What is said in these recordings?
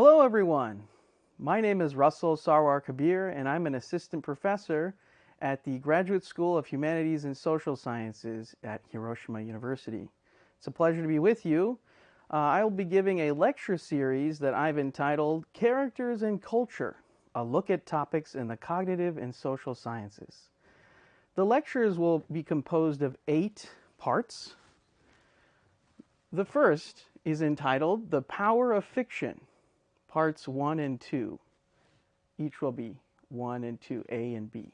Hello everyone, my name is Russell SARWAR KABIR and I'm an assistant professor at the Graduate School of Humanities and Social Sciences at Hiroshima University. It's a pleasure to be with you. I will be giving a lecture series that I've entitled Characters and Culture, a look at topics in the cognitive and social sciences. The lectures will be composed of 8 parts. The first is entitled The Power of Fiction, parts 1 and 2. Each will be 1 and 2, A and B.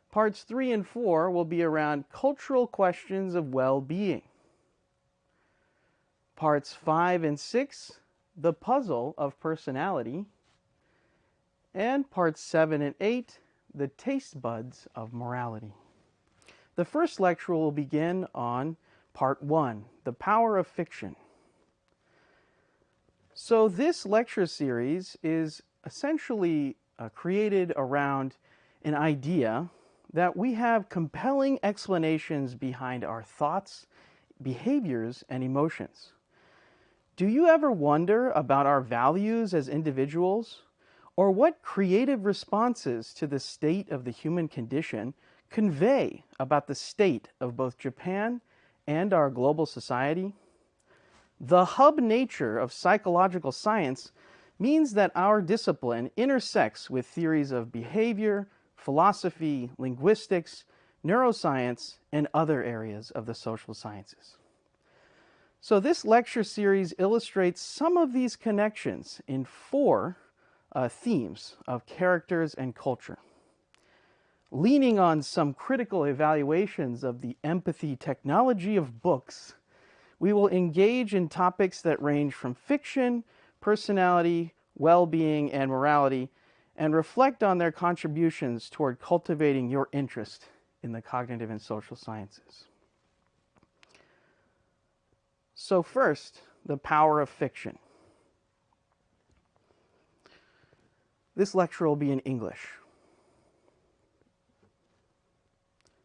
Parts 3 and 4 will be around cultural questions of well-being. Parts 5 and 6, The Puzzle of Personality. And parts 7 and 8, The Taste Buds of Morality. The first lecture will begin on part 1, The Power of Fiction. So this lecture series is essentially created around an idea that we have compelling explanations behind our thoughts, behaviors, and emotions. Do you ever wonder about our values as individuals, or what creative responses to the state of the human condition convey about the state of both Japan and our global society? The hub nature of psychological science means that our discipline intersects with theories of behavior, philosophy, linguistics, neuroscience, and other areas of the social sciences. So this lecture series illustrates some of these connections in 4 themes of characters and culture. Leaning on some critical evaluations of the empathy technology of books, we will engage in topics that range from fiction, personality, well-being, and morality, and reflect on their contributions toward cultivating your interest in the cognitive and social sciences. So first, the power of fiction. This lecture will be in English.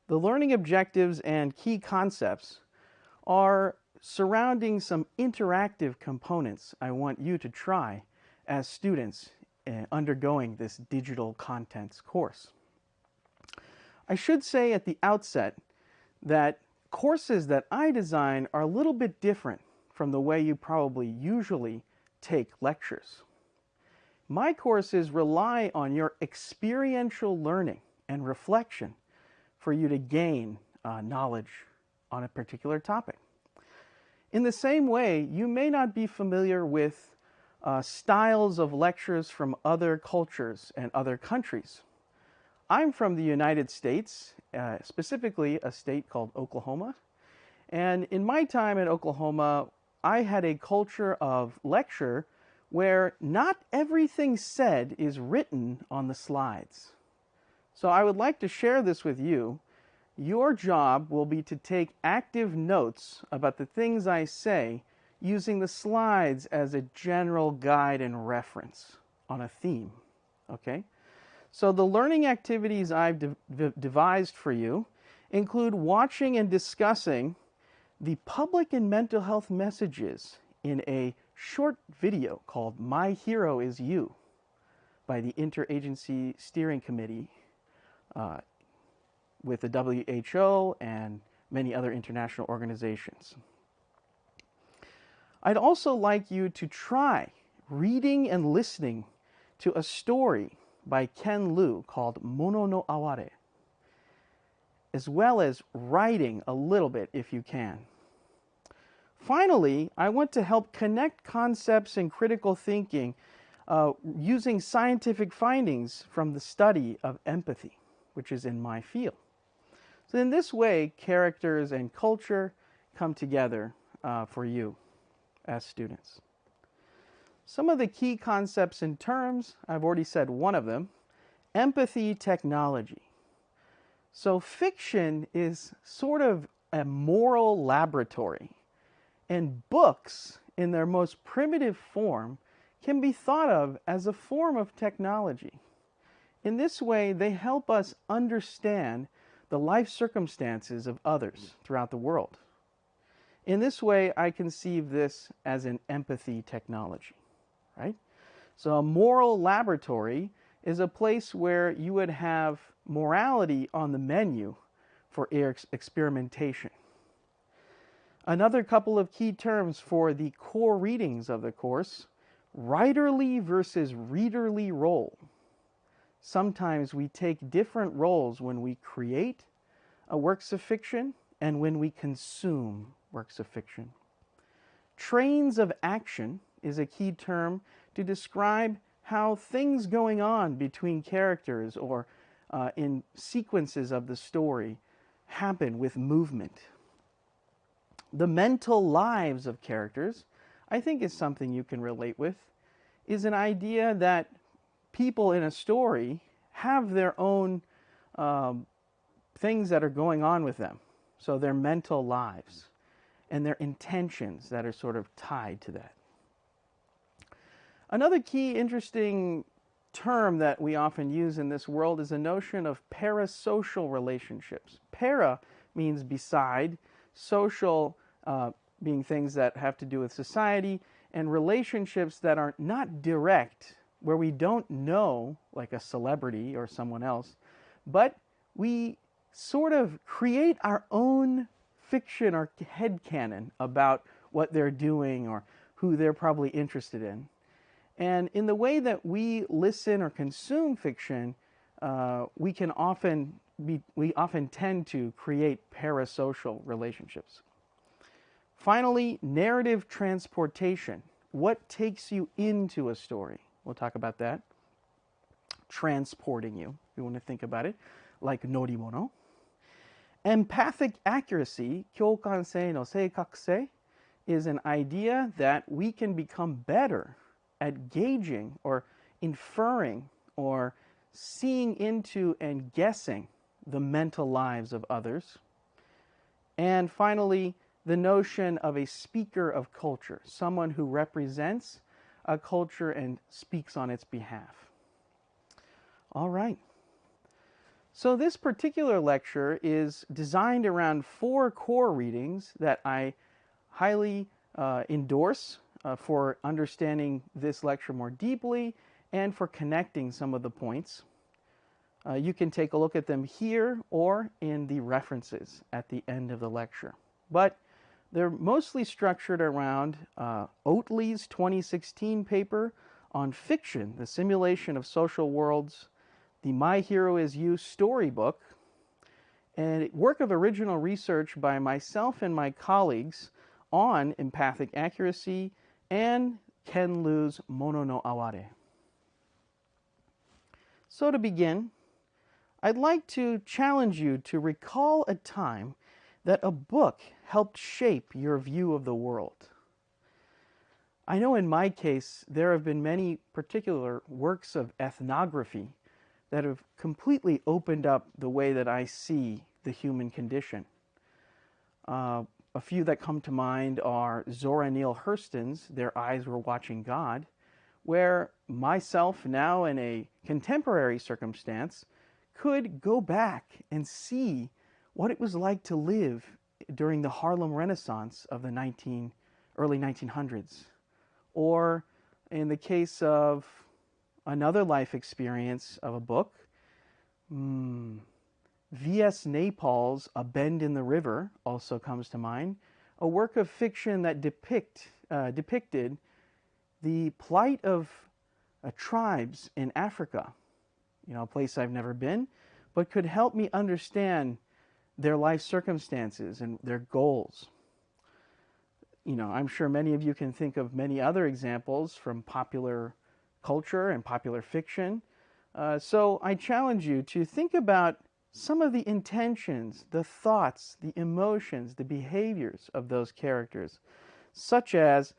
The learning objectives and key concepts are surrounding some interactive components I want you to try as students undergoing this digital contents course. I should say at the outset that courses that I design are a little bit different from the way you probably usually take lectures. My courses rely on your experiential learning and reflection for you to gain knowledge on a particular topic. In the same way, you may not be familiar with styles of lectures from other cultures and other countries. I'm from the United States, specifically a state called Oklahoma. And in my time in Oklahoma, I had a culture of lecture where not everything said is written on the slides. So I would like to share this with you. Your job will be to take active notes about the things I say using the slides as a general guide and reference on a theme. Okay? So the learning activities I've devised for you include watching and discussing the public and mental health messages in a short video called My Hero Is You by the Interagency Steering Committee with the WHO and many other international organizations. I'd also like you to try reading and listening to a story by Ken Liu called Mono no Aware, as well as writing a little bit if you can. Finally, I want to help connect concepts in critical thinking using scientific findings from the study of empathy, which is in my field. So in this way, characters and culture come together for you as students. Some of the key concepts and terms, I've already said one of them, empathy technology. So fiction is sort of a moral laboratory, and books in their most primitive form can be thought of as a form of technology. In this way, they help us understand the life circumstances of others throughout the world. In this way, I conceive this as an empathy technology. right? So a moral laboratory is a place where you would have morality on the menu for experimentation. Another couple of key terms for the core readings of the course: writerly versus readerly role. Sometimes we take different roles when we create works of fiction and when we consume works of fiction. Trains of action is a key term to describe how things going on between characters or in sequences of the story happen with movement. The mental lives of characters, I think, is something you can relate with, is an idea that people in a story have their own things that are going on with them. So their mental lives and their intentions that are sort of tied to that. Another key interesting term that we often use in this world is the notion of parasocial relationships. Para means beside, social being things that have to do with society, and relationships that are not direct, where we don't know, like a celebrity or someone else, but we sort of create our own fiction or headcanon about what they're doing or who they're probably interested in. And in the way that we listen or consume fiction, we often tend to create parasocial relationships. Finally, narrative transportation. What takes you into a story? We'll talk about that. Transporting you, if you want to think about it, like norimono. Empathic accuracy, 共感性の正確性, is an idea that we can become better at gauging or inferring or seeing into and guessing the mental lives of others. And finally, the notion of a speaker of culture, someone who represents a culture and speaks on its behalf. All right. So this particular lecture is designed around 4 core readings that I highly endorse for understanding this lecture more deeply and for connecting some of the points. You can take a look at them here or in the references at the end of the lecture. But they're mostly structured around Oatley's 2016 paper on fiction, the simulation of social worlds, the My Hero Is You storybook, and a work of original research by myself and my colleagues on empathic accuracy, and Ken Liu's Mono no Aware. So to begin, I'd like to challenge you to recall a time that a book helped shape your view of the world. I know in my case, there have been many particular works of ethnography that have completely opened up the way that I see the human condition. A few that come to mind are Zora and Neale Hurston's Their Eyes Were Watching God, where myself, now in a contemporary circumstance, could go back and see what it was like to live during the Harlem Renaissance of the early 1900s. Or in the case of another life experience of a book, V.S. Naipaul's A Bend in the River also comes to mind, a work of fiction that depicted the plight of tribes in Africa, a place I've never been, but could help me understand their life circumstances and their goals. I'm sure many of you can think of many other examples from popular culture and popular fiction. So I challenge you to think about some of the intentions, the thoughts, the emotions, the behaviors of those characters, such as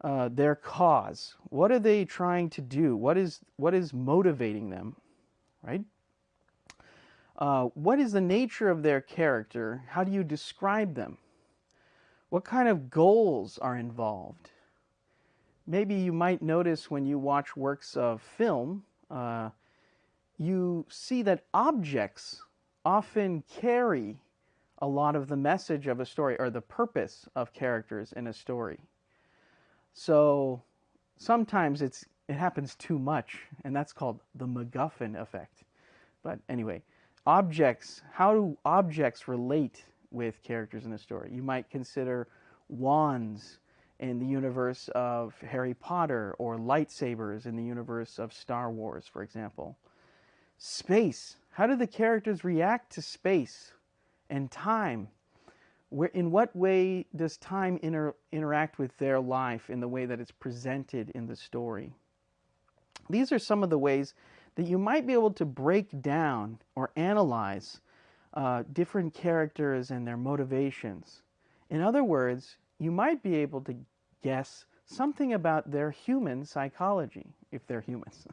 their cause. What are they trying to do? What is motivating them, right? What is the nature of their character? How do you describe them? What kind of goals are involved? Maybe you might notice when you watch works of film, you see that objects often carry a lot of the message of a story or the purpose of characters in a story. So sometimes it happens too much, and that's called the MacGuffin effect. But anyway, objects, how do objects relate with characters in the story? You might consider wands in the universe of Harry Potter, or lightsabers in the universe of Star Wars, for example. Space. How do the characters react to space and time? In what way does time interact with their life in the way that it's presented in the story? These are some of the ways that you might be able to break down or analyze different characters and their motivations. In other words, you might be able to guess something about their human psychology, if they're humans,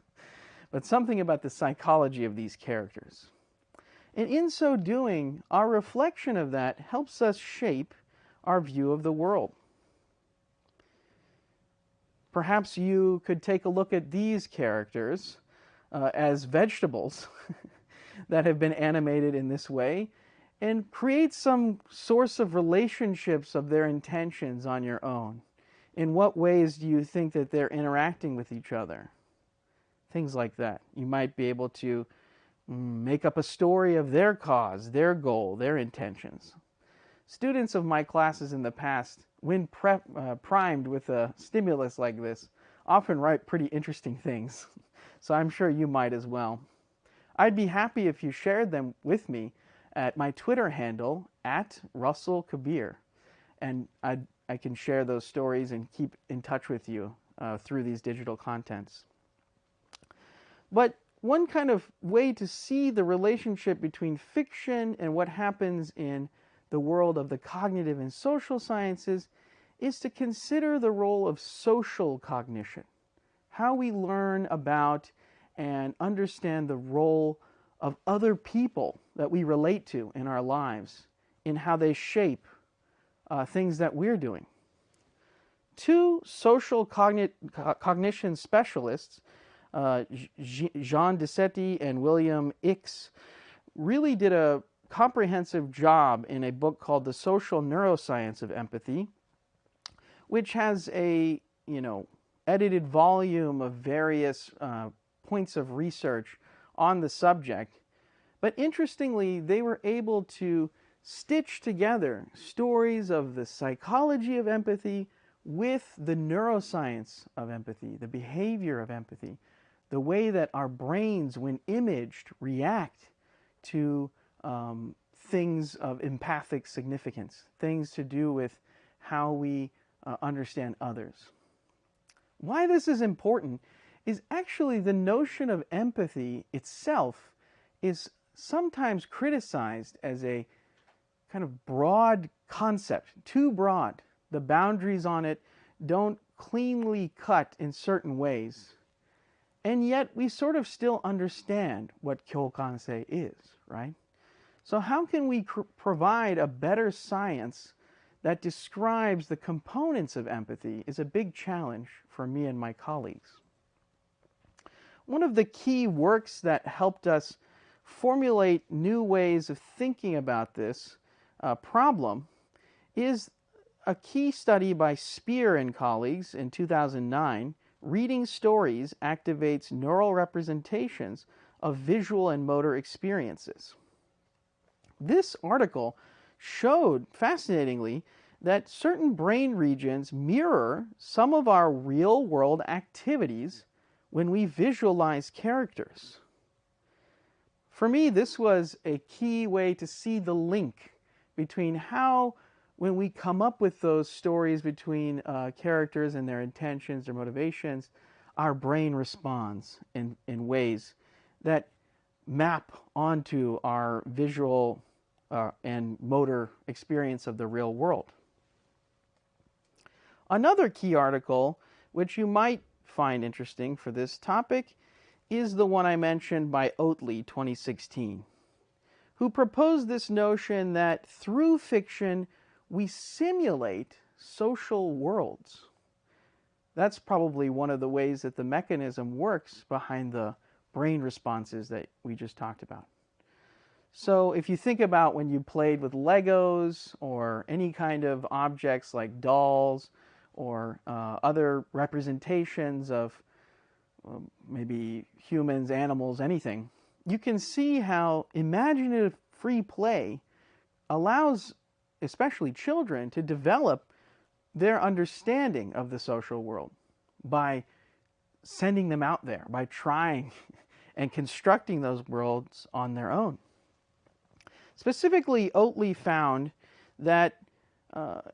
but something about the psychology of these characters. And in so doing, our reflection of that helps us shape our view of the world. Perhaps you could take a look at these characters as vegetables that have been animated in this way and create some source of relationships of their intentions on your own. In what ways do you think that they're interacting with each other? Things like that. You might be able to make up a story of their cause, their goal, their intentions. Students of my classes in the past, when primed with a stimulus like this, often write pretty interesting things. So I'm sure you might as well. I'd be happy if you shared them with me at my Twitter handle, @RussellKABIR. And I can share those stories and keep in touch with you through these digital contents. But one kind of way to see the relationship between fiction and what happens in the world of the cognitive and social sciences is to consider the role of social cognition, how we learn about and understand the role of other people that we relate to in our lives, in how they shape things that we're doing. Two social cognition specialists, Jean Dissetti and William Ix, really did a comprehensive job in a book called The Social Neuroscience of Empathy, which has a edited volume of various points of research on the subject. But interestingly, they were able to stitch together stories of the psychology of empathy with the neuroscience of empathy, the behavior of empathy, the way that our brains, when imaged, react to things of empathic significance, things to do with how we understand others. Why this is important is actually the notion of empathy itself is sometimes criticized as a kind of broad concept, too broad. The boundaries on it don't cleanly cut in certain ways. And yet we sort of still understand what kyokansei is, right? So how can we provide a better science that describes the components of empathy is a big challenge for me and my colleagues. One of the key works that helped us formulate new ways of thinking about this problem is a key study by Spear and colleagues in 2009, Reading Stories Activates Neural Representations of Visual and Motor Experiences. This article showed, fascinatingly, that certain brain regions mirror some of our real-world activities when we visualize characters. For me, this was a key way to see the link between how, when we come up with those stories between characters and their intentions, their motivations, our brain responds in ways that map onto our visual and motor experience of the real world. Another key article, which you might find interesting for this topic, is the one I mentioned by Oatley, 2016, who proposed this notion that through fiction, we simulate social worlds. That's probably one of the ways that the mechanism works behind the brain responses that we just talked about. So if you think about when you played with Legos or any kind of objects like dolls or other representations of maybe humans, animals, anything, you can see how imaginative free play allows especially children to develop their understanding of the social world by sending them out there, by trying and constructing those worlds on their own. Specifically, Oatley found that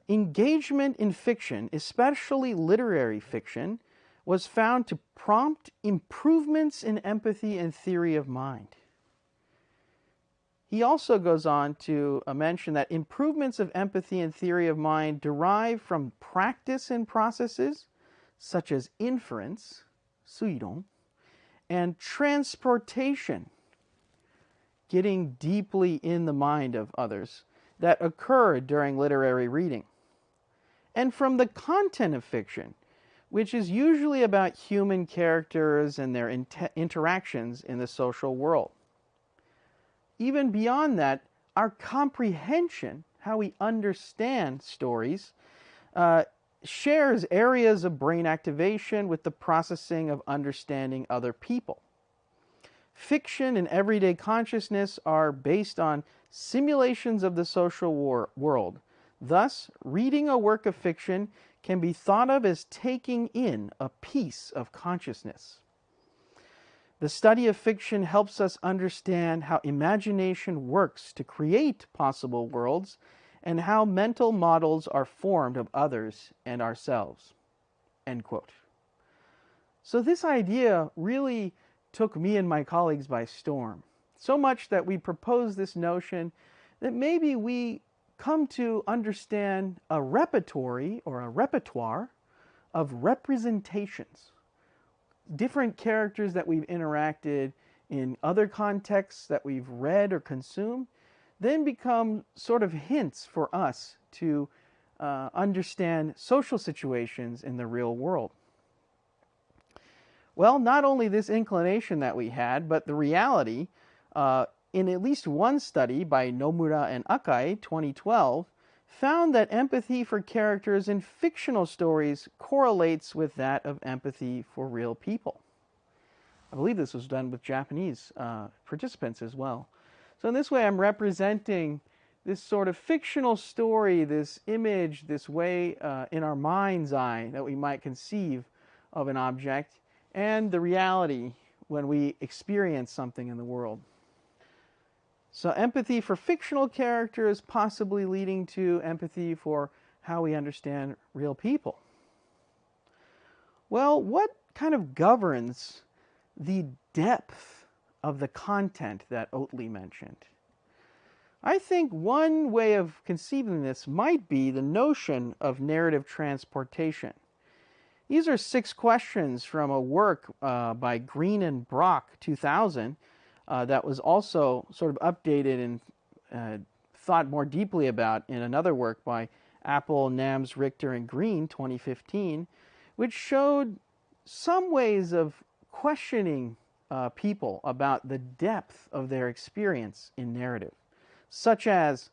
engagement in fiction, especially literary fiction, was found to prompt improvements in empathy and theory of mind. He also goes on to mention that improvements of empathy and theory of mind derive from practice in processes such as inference, 推論, and transportation, getting deeply in the mind of others, that occur during literary reading, and from the content of fiction, which is usually about human characters and their interactions in the social world. Even beyond that, our comprehension, how we understand stories, shares areas of brain activation with the processing of understanding other people. Fiction and everyday consciousness are based on simulations of the social world. Thus, reading a work of fiction can be thought of as taking in a piece of consciousness. The study of fiction helps us understand how imagination works to create possible worlds and how mental models are formed of others and ourselves." End quote. So this idea really took me and my colleagues by storm, so much that we proposed this notion that maybe we come to understand a repertory or a repertoire of representations, different characters that we've interacted in other contexts that we've read or consumed, then become sort of hints for us to understand social situations in the real world. Well, not only this inclination that we had, but the reality, in at least one study by Nomura and Akai, 2012, found that empathy for characters in fictional stories correlates with that of empathy for real people. I believe this was done with Japanese participants as well. So in this way, I'm representing this sort of fictional story, this image, this way in our mind's eye that we might conceive of an object, and the reality when we experience something in the world. So empathy for fictional characters possibly leading to empathy for how we understand real people. Well, what kind of governs the depth of the content that Oatley mentioned? I think one way of conceiving this might be the notion of narrative transportation. These are 6 questions from a work by Green and Brock, 2000, that was also sort of updated and thought more deeply about in another work by Apple, Nams, Richter, and Green, 2015, which showed some ways of questioning people about the depth of their experience in narrative, such as,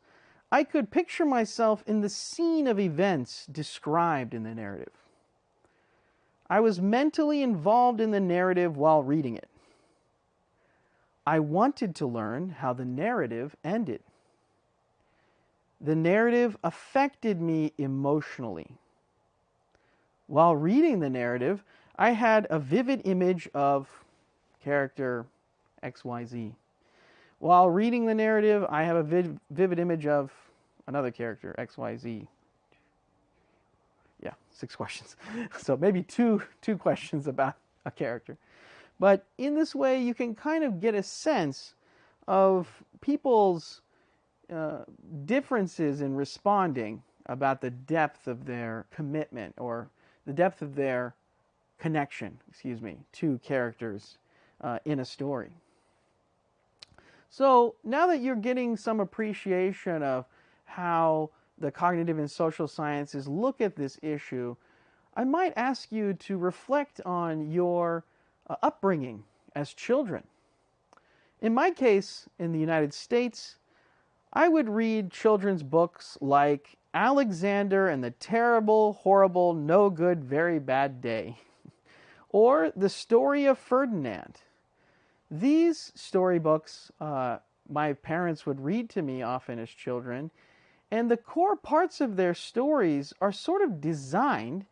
I could picture myself in the scene of events described in the narrative. I was mentally involved in the narrative while reading it. I wanted to learn how the narrative ended. The narrative affected me emotionally. While reading the narrative, I had a vivid image of character XYZ. While reading the narrative, I have a vivid image of another character, XYZ. Yeah, 6 questions. So maybe two questions about a character. But in this way, you can kind of get a sense of people's differences in responding about the depth of their commitment or the depth of their connection, to characters in a story. So now that you're getting some appreciation of how the cognitive and social sciences look at this issue, I might ask you to reflect on your upbringing as children. In my case, in the United States, I would read children's books like Alexander and the Terrible, Horrible, No Good, Very Bad Day, or The Story of Ferdinand. These storybooks my parents would read to me often as children, and the core parts of their stories are sort of designed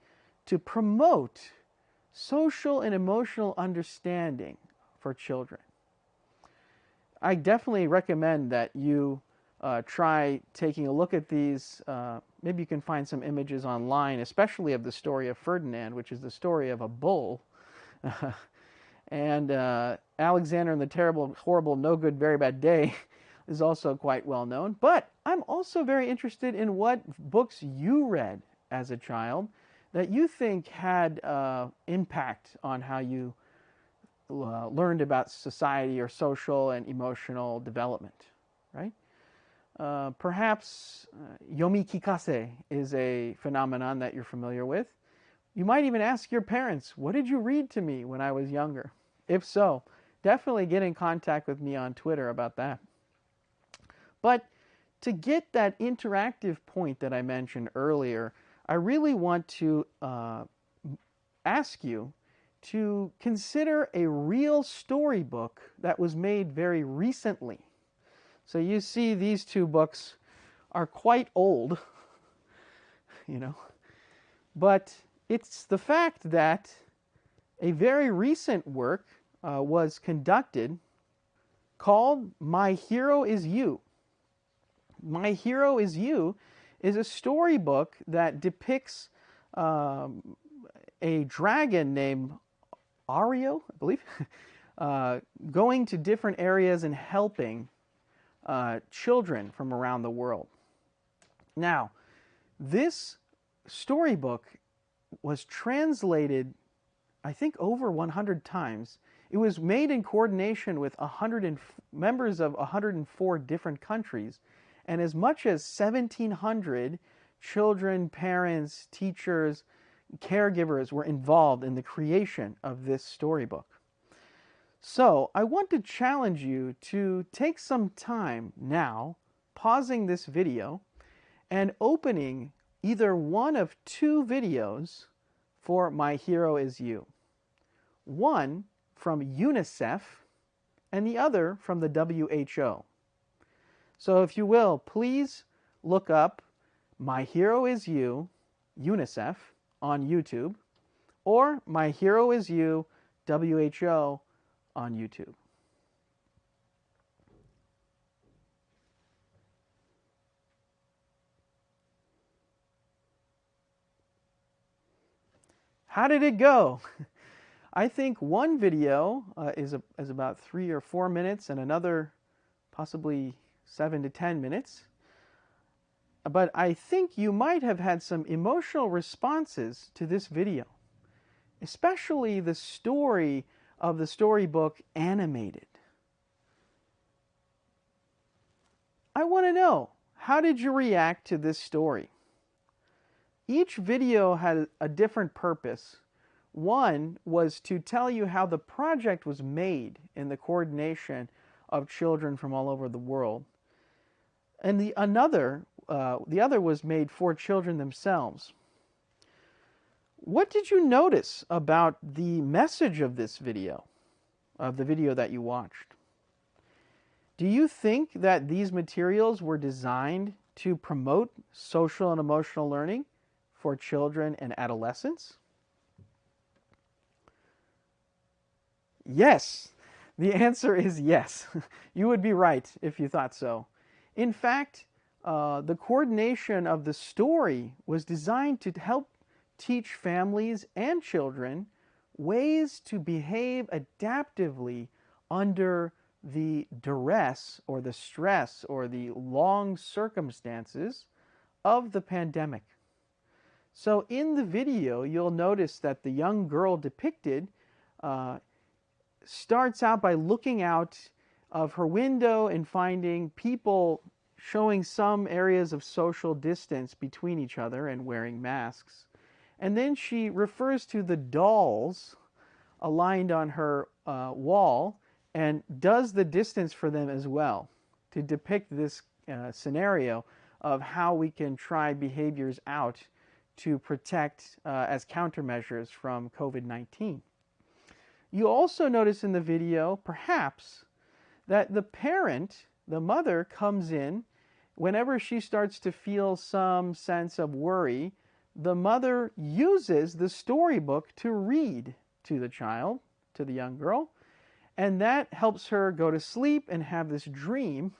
to promote social and emotional understanding for children. I definitely recommend that you try taking a look at these. Maybe you can find some images online, especially of the story of Ferdinand, which is the story of a bull. And Alexander and the Terrible, Horrible, No Good, Very Bad Day is also quite well known. But I'm also very interested in what books you read as a child that you think had impact on how you learned about society or social and emotional development, right? Perhaps yomi kikase is a phenomenon that you're familiar with. You might even ask your parents, what did you read to me when I was younger? If so, definitely get in contact with me on Twitter about that. But to get that interactive point that I mentioned earlier, I really want to ask you to consider a real storybook that was made very recently. So you see these two books are quite old, you know, but it's the fact that a very recent work was conducted called My Hero Is You. My Hero Is You is a storybook that depicts a dragon named Ario, I believe, going to different areas and helping children from around the world. Now, this storybook was translated, I think, over 100 times. It was made in coordination with members of 104 different countries, and as much as 1,700 children, parents, teachers, caregivers were involved in the creation of this storybook. So I want to challenge you to take some time now, pausing this video, and opening either one of two videos for My Hero Is You. One from UNICEF and the other from the WHO. So if you will, please look up My Hero Is You, UNICEF, on YouTube, or My Hero Is You, WHO, on YouTube. How did it go? I think one video is about 3 or 4 minutes and another possibly 7 to 10 minutes. But I think you might have had some emotional responses to this video, especially the story of the storybook animated. I want to know, how did you react to this story? Each video had a different purpose. One was to tell you how the project was made in the coordination of children from all over the world. And the other was made for children themselves. What did you notice about the message of this video, of the video that you watched? Do you think that these materials were designed to promote social and emotional learning for children and adolescents? Yes. The answer is yes. You would be right if you thought so. In fact, the coordination of the story was designed to help teach families and children ways to behave adaptively under the duress or the stress or the long circumstances of the pandemic. So in the video, you'll notice that the young girl depicted starts out by looking out of her window and finding people showing some areas of social distance between each other and wearing masks. And then she refers to the dolls aligned on her wall and does the distance for them as well to depict this scenario of how we can try behaviors out to protect as countermeasures from COVID-19. You also notice in the video, perhaps, that the parent, the mother, comes in whenever she starts to feel some sense of worry. The mother uses the storybook to read to the child, to the young girl, and that helps her go to sleep and have this dream,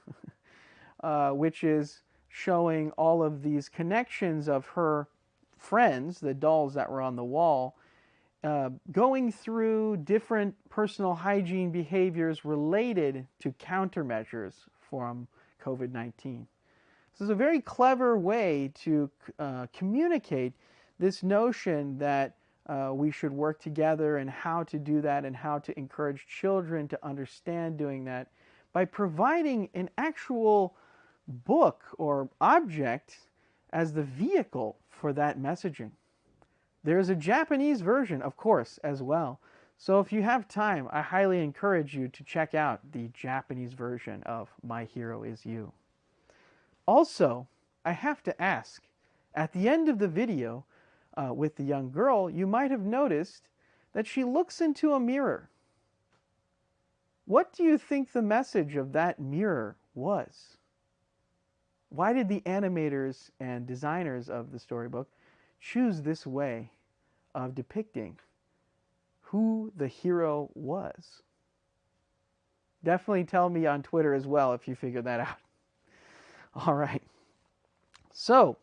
which is showing all of these connections of her friends, the dolls that were on the wall, going through different personal hygiene behaviors related to countermeasures from COVID-19. This is a very clever way to communicate this notion that we should work together and how to do that and how to encourage children to understand doing that by providing an actual book or object as the vehicle for that messaging. There's a Japanese version, of course, as well. So if you have time, I highly encourage you to check out the Japanese version of My Hero Is You. Also, I have to ask, at the end of the video with the young girl, you might have noticed that she looks into a mirror. What do you think the message of that mirror was? Why did the animators and designers of the storybook choose this way of depicting who the hero was? Definitely tell me on Twitter as well if you figure that out. All right. So,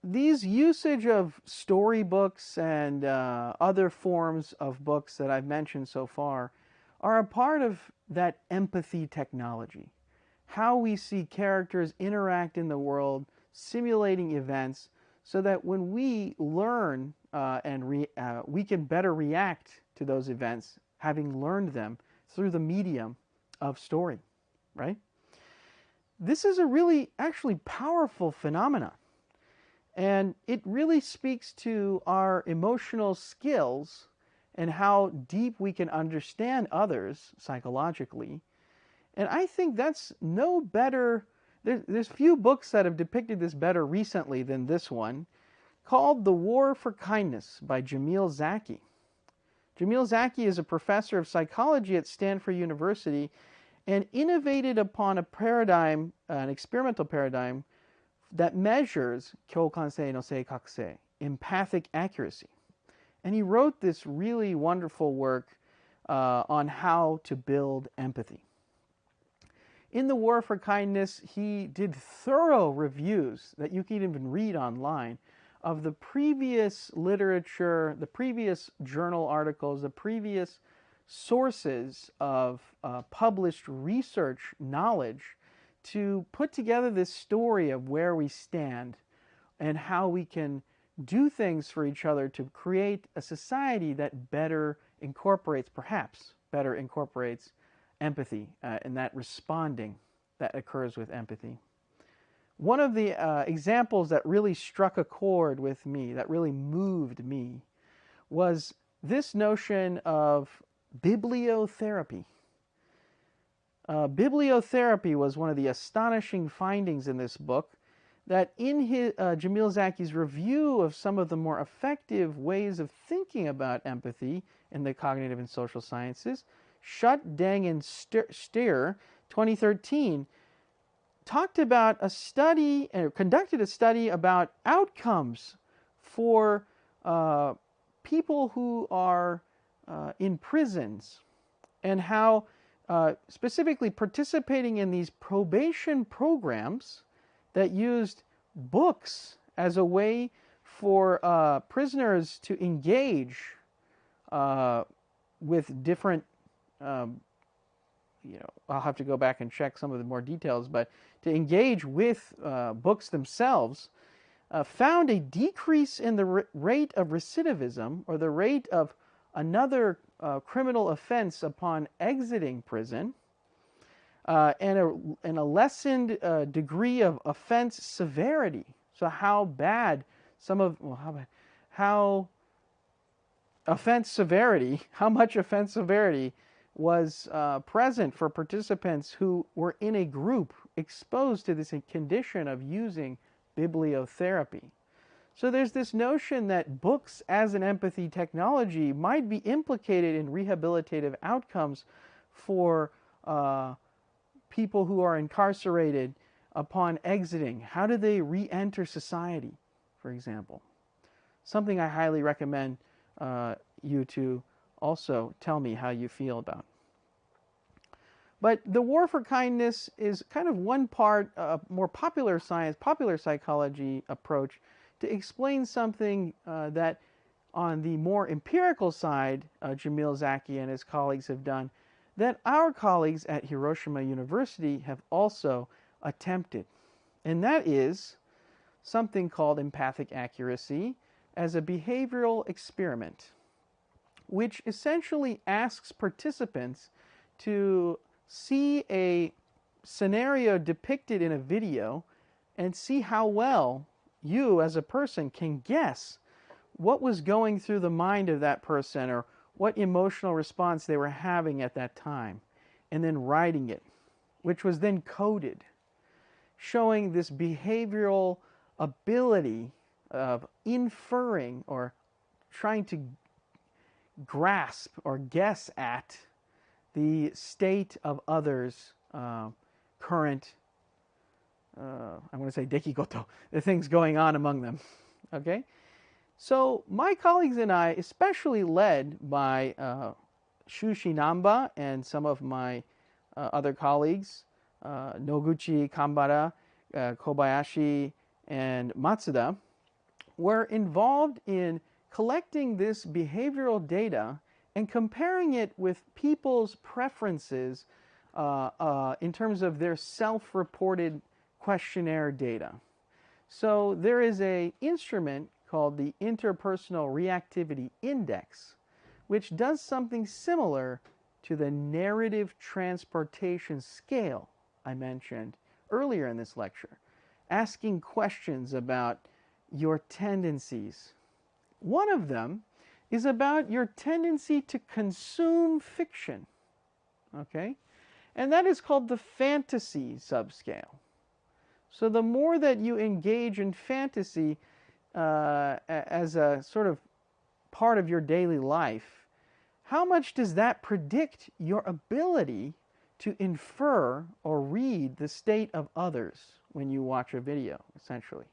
these usage of storybooks and other forms of books that I've mentioned so far are a part of that empathy technology. How we see characters interact in the world, simulating events, so that when we learn we can better react to those events, having learned them through the medium of story, right? This is a really actually powerful phenomenon, and it really speaks to our emotional skills and how deep we can understand others psychologically. And I think that's no better. There's few books that have depicted this better recently than this one, called The War for Kindness by Jameel Zaki. Jameel Zaki is a professor of psychology at Stanford University and innovated upon a paradigm, an experimental paradigm, that measures kyokansei no seikakusei, empathic accuracy. And he wrote this really wonderful work on how to build empathy. In The War for Kindness, he did thorough reviews that you can even read online of the previous literature, the previous journal articles, the previous sources of published research knowledge to put together this story of where we stand and how we can do things for each other to create a society that better incorporates, perhaps better incorporates empathy and that responding that occurs with empathy. One of the examples that really struck a chord with me, that really moved me, was this notion of bibliotherapy. Bibliotherapy was one of the astonishing findings in this book, that in his, Jameel Zaki's review of some of the more effective ways of thinking about empathy in the cognitive and social sciences, Schutt, Deng, and Stier, 2013, talked about a study, conducted a study about outcomes for people who are in prisons, and how specifically participating in these probation programs that used books as a way for prisoners to engage with different I'll have to go back and check some of the more details, but to engage with books themselves, found a decrease in the rate of recidivism, or the rate of another criminal offense upon exiting prison, and a lessened degree of offense severity. So how bad how offense severity, how much offense severity was present for participants who were in a group exposed to this condition of using bibliotherapy. So there's this notion that books as an empathy technology might be implicated in rehabilitative outcomes for people who are incarcerated upon exiting. How do they re-enter society, for example? Something I highly recommend you to also tell me how you feel about. But the war for kindness is kind of one part of more popular science, popular psychology approach to explain something that on the more empirical side, Jameel, Zaki, and his colleagues have done, that our colleagues at Hiroshima University have also attempted. And that is something called empathic accuracy as a behavioral experiment, which essentially asks participants to see a scenario depicted in a video and see how well you as a person can guess what was going through the mind of that person or what emotional response they were having at that time, and then writing it, which was then coded, showing this behavioral ability of inferring or trying to grasp or guess at the state of others' current, I want to say dekikoto, the things going on among them. Okay? So my colleagues and I, especially led by Shushi Namba and some of my other colleagues, Noguchi, Kambara, Kobayashi, and Matsuda, were involved in collecting this behavioral data and comparing it with people's preferences in terms of their self-reported questionnaire data. So there is an instrument called the Interpersonal Reactivity Index, which does something similar to the narrative transportation scale I mentioned earlier in this lecture, asking questions about your tendencies. One of them is about your tendency to consume fiction, okay? And that is called the fantasy subscale. So the more that you engage in fantasy as a sort of part of your daily life, how much does that predict your ability to infer or read the state of others when you watch a video, essentially?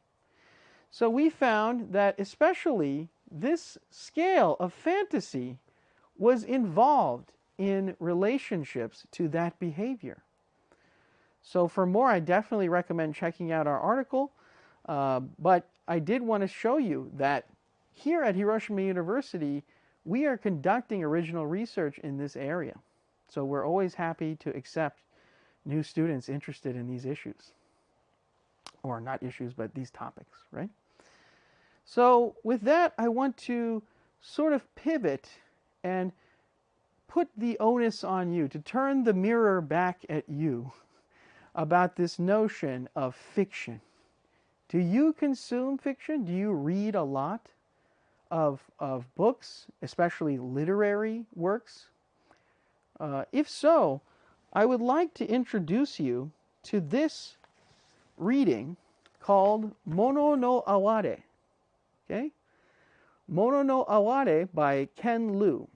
So we found that especially this scale of fantasy was involved in relationships to that behavior. So for more, I definitely recommend checking out our article. But I did want to show you that here at Hiroshima University, we are conducting original research in this area. So we're always happy to accept new students interested in these issues. Or not issues, but these topics, right? So with that, I want to sort of pivot and put the onus on you, to turn the mirror back at you about this notion of fiction. Do you consume fiction? Do you read a lot of books, especially literary works? If so, I would like to introduce you to this reading called Mono no Aware. Okay? Mono no Aware by Ken Liu.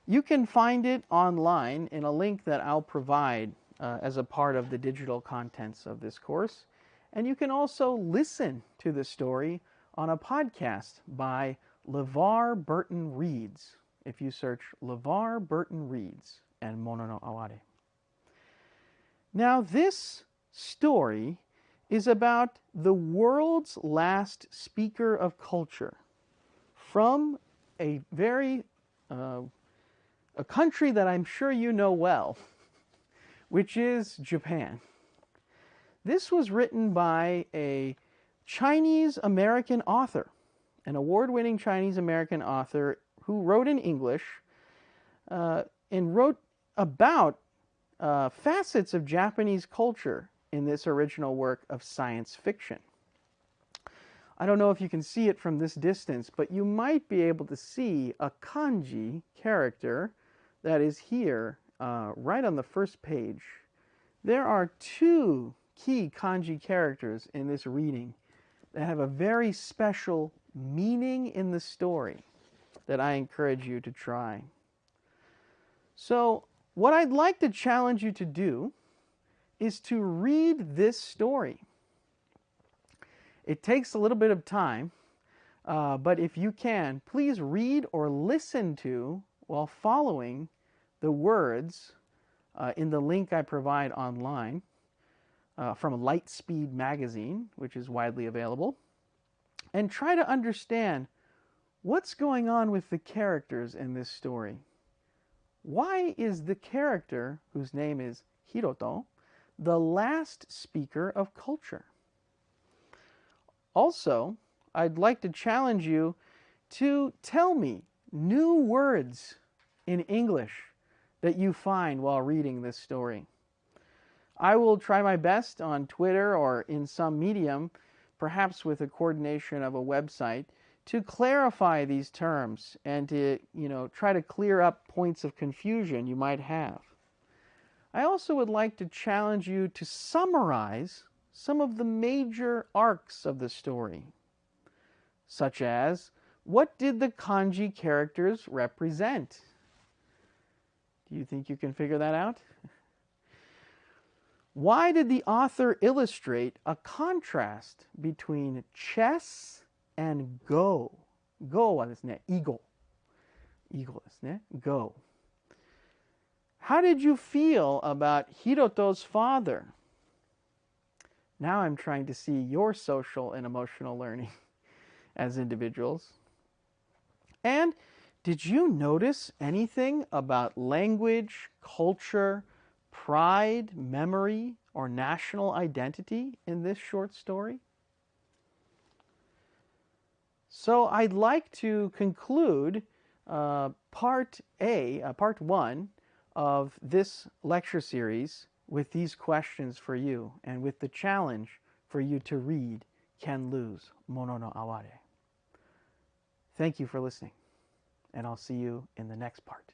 You can find it online in a link that I'll provide as a part of the digital contents of this course. And you can also listen to the story on a podcast by LeVar Burton Reads, if you search LeVar Burton Reads and Mono no Aware. Now, this story is about the world's last speaker of culture from a country that I'm sure you know well, which is Japan. This was written by a Chinese-American author, an award-winning Chinese-American author who wrote in English and wrote about facets of Japanese culture in this original work of science fiction. I don't know if you can see it from this distance, but you might be able to see a kanji character that is here, right on the first page, there are two key kanji characters in this reading that have a very special meaning in the story that I encourage you to try. So, what I'd like to challenge you to do is to read this story. It takes a little bit of time, but if you can, please read or listen to while following the words in the link I provide online from Lightspeed magazine, which is widely available, and try to understand what's going on with the characters in this story. Why is the character, whose name is Hiroto, the last speaker of culture? Also, I'd like to challenge you to tell me new words in English that you find while reading this story. I will try my best on Twitter or in some medium, perhaps with a coordination of a website, to clarify these terms and to, try to clear up points of confusion you might have. I also would like to challenge you to summarize some of the major arcs of the story, such as, what did the kanji characters represent? Do you think you can figure that out? Why did the author illustrate a contrast between chess and go? Go はですね、囲碁。囲碁ですね。Go. How did you feel about Hiroto's father? Now I'm trying to see your social and emotional learning as individuals. And did you notice anything about language, culture, pride, memory, or national identity in this short story? So I'd like to conclude part one of this lecture series with these questions for you and with the challenge for you to read Can Lose Mono no Aware. Thank you for listening, and I'll see you in the next part.